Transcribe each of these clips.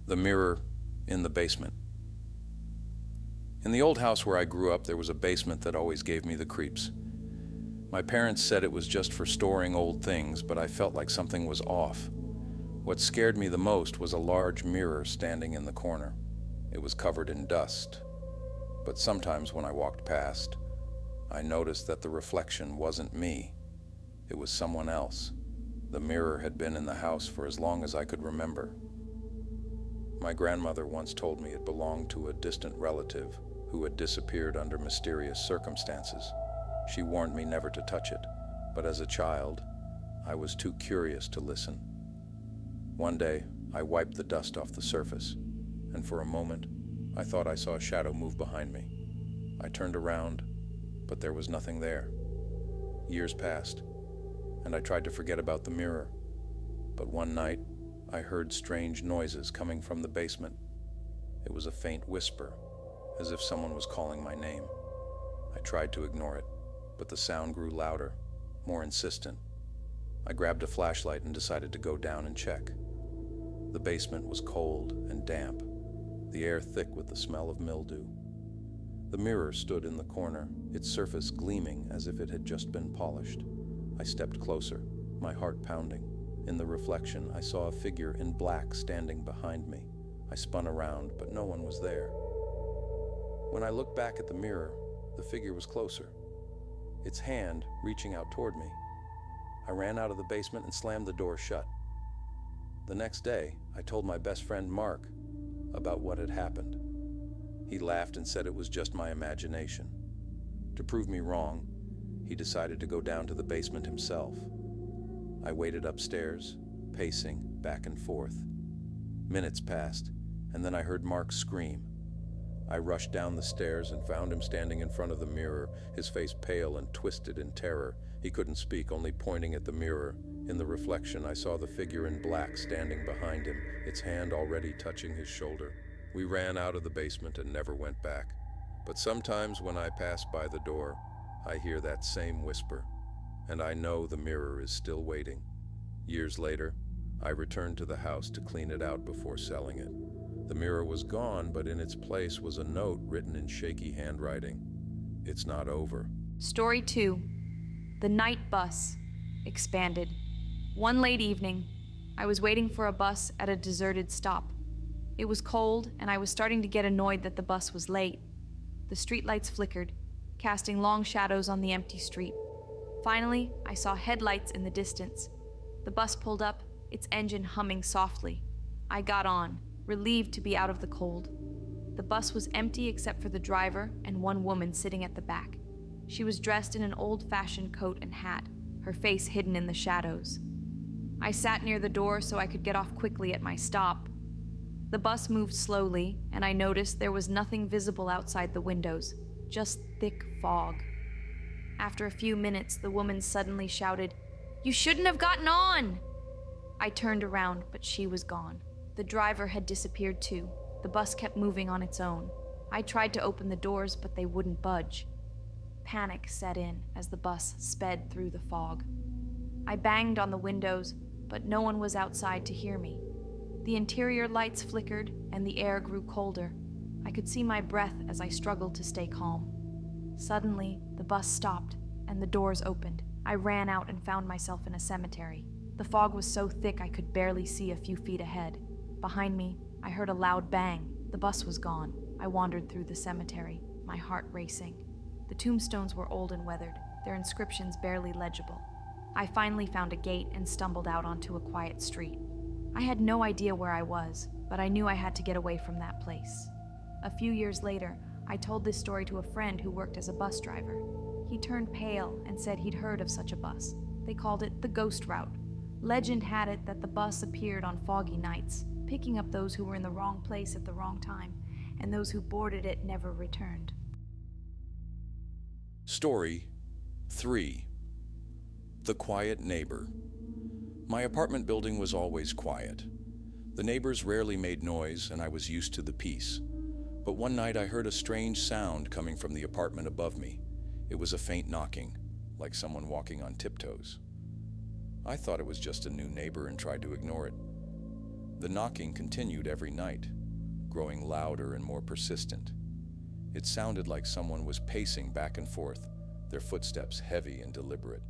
The mirror in the basement. In the old house where I grew up, there was a basement that always gave me the creeps. My parents said it was just for storing old things, but I felt like something was off. What scared me the most was a large mirror standing in the corner. It was covered in dust, but sometimes when I walked past, I noticed that the reflection wasn't me. It was someone else. The mirror had been in the house for as long as I could remember. My grandmother once told me it belonged to a distant relative who had disappeared under mysterious circumstances. She warned me never to touch it, but as a child, I was too curious to listen. One day, I wiped the dust off the surface, and for a moment, I thought I saw a shadow move behind me. I turned around, but there was nothing there. Years passed, and I tried to forget about the mirror, but one night, I heard strange noises coming from the basement. It was a faint whisper, as if someone was calling my name. I tried to ignore it, but the sound grew louder, more insistent. I grabbed a flashlight and decided to go down and check. The basement was cold and damp, the air thick with the smell of mildew. The mirror stood in the corner, its surface gleaming as if it had just been polished. I stepped closer, my heart pounding. In the reflection, I saw a figure in black standing behind me. I spun around, but no one was there. When I looked back at the mirror, the figure was closer, its hand reaching out toward me. I ran out of the basement and slammed the door shut. The next day, I told my best friend Mark about what had happened. He laughed and said it was just my imagination. To prove me wrong, he decided to go down to the basement himself. I waited upstairs, pacing back and forth. Minutes passed, and then I heard Mark scream. I rushed down the stairs and found him standing in front of the mirror, his face pale and twisted in terror. He couldn't speak, only pointing at the mirror. In the reflection, I saw the figure in black standing behind him, its hand already touching his shoulder. We ran out of the basement and never went back. But sometimes when I pass by the door, I hear that same whisper, and I know the mirror is still waiting. Years later, I returned to the house to clean it out before selling it. The mirror was gone, but in its place was a note written in shaky handwriting. It's not over. Story 2. The Night Bus. Expanded. One late evening, I was waiting for a bus at a deserted stop. It was cold, and I was starting to get annoyed that the bus was late. The streetlights flickered, casting long shadows on the empty street. Finally, I saw headlights in the distance. The bus pulled up, its engine humming softly. I got on, relieved to be out of the cold. The bus was empty except for the driver and one woman sitting at the back. She was dressed in an old-fashioned coat and hat, her face hidden in the shadows. I sat near the door so I could get off quickly at my stop. The bus moved slowly, and I noticed there was nothing visible outside the windows, just thick fog. After a few minutes, the woman suddenly shouted, "You shouldn't have gotten on!" I turned around, but she was gone. The driver had disappeared too. The bus kept moving on its own. I tried to open the doors, but they wouldn't budge. Panic set in as the bus sped through the fog. I banged on the windows, but no one was outside to hear me. The interior lights flickered, and the air grew colder. I could see my breath as I struggled to stay calm. Suddenly, the bus stopped, and the doors opened. I ran out and found myself in a cemetery. The fog was so thick I could barely see a few feet ahead. Behind me, I heard a loud bang. The bus was gone. I wandered through the cemetery, my heart racing. The tombstones were old and weathered, their inscriptions barely legible. I finally found a gate and stumbled out onto a quiet street. I had no idea where I was, but I knew I had to get away from that place. A few years later, I told this story to a friend who worked as a bus driver. He turned pale and said he'd heard of such a bus. They called it the Ghost Route. Legend had it that the bus appeared on foggy nights, picking up those who were in the wrong place at the wrong time, and those who boarded it never returned. Story 3. The Quiet Neighbor. My apartment building was always quiet. The neighbors rarely made noise, and I was used to the peace. But one night I heard a strange sound coming from the apartment above me. It was a faint knocking, like someone walking on tiptoes. I thought it was just a new neighbor and tried to ignore it. The knocking continued every night, growing louder and more persistent. It sounded like someone was pacing back and forth, their footsteps heavy and deliberate.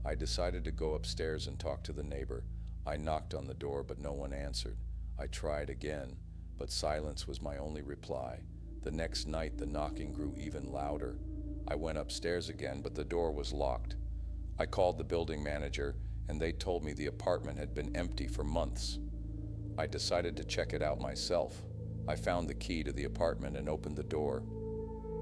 I decided to go upstairs and talk to the neighbor. I knocked on the door, but no one answered. I tried again, but silence was my only reply. The next night, the knocking grew even louder. I went upstairs again, but the door was locked. I called the building manager, and they told me the apartment had been empty for months. I decided to check it out myself. I found the key to the apartment and opened the door.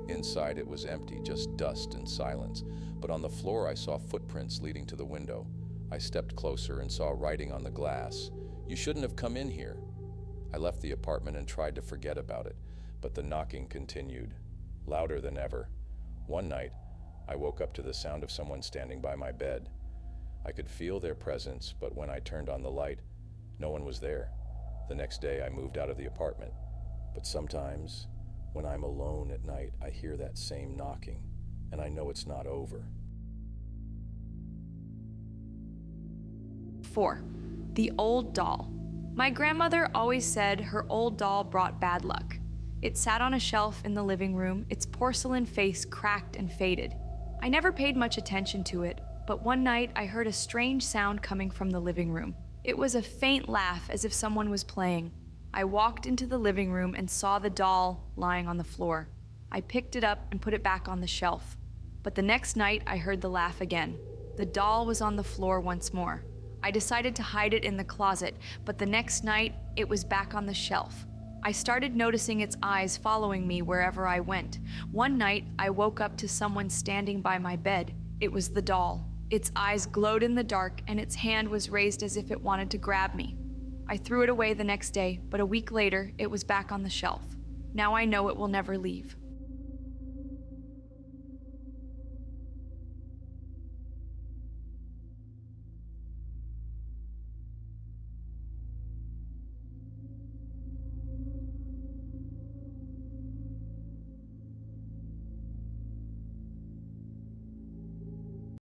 Inside, it was empty, just dust and silence. But on the floor, I saw footprints leading to the window. I stepped closer and saw writing on the glass, "You shouldn't have come in here." I left the apartment and tried to forget about it, but the knocking continued, louder than ever. One night, I woke up to the sound of someone standing by my bed. I could feel their presence, but when I turned on the light, no one was there. The next day, I moved out of the apartment. But sometimes, when I'm alone at night, I hear that same knocking, and I know it's not over. 4. The old doll. My grandmother always said her old doll brought bad luck. It sat on a shelf in the living room, its porcelain face cracked and faded. I never paid much attention to it, but one night I heard a strange sound coming from the living room. It was a faint laugh, as if someone was playing. I walked into the living room and saw the doll lying on the floor. I picked it up and put it back on the shelf. But the next night, I heard the laugh again. The doll was on the floor once more. I decided to hide it in the closet, but the next night, it was back on the shelf. I started noticing its eyes following me wherever I went. One night, I woke up to someone standing by my bed. It was the doll. Its eyes glowed in the dark, and its hand was raised as if it wanted to grab me. I threw it away the next day, but a week later, it was back on the shelf. Now I know it will never leave.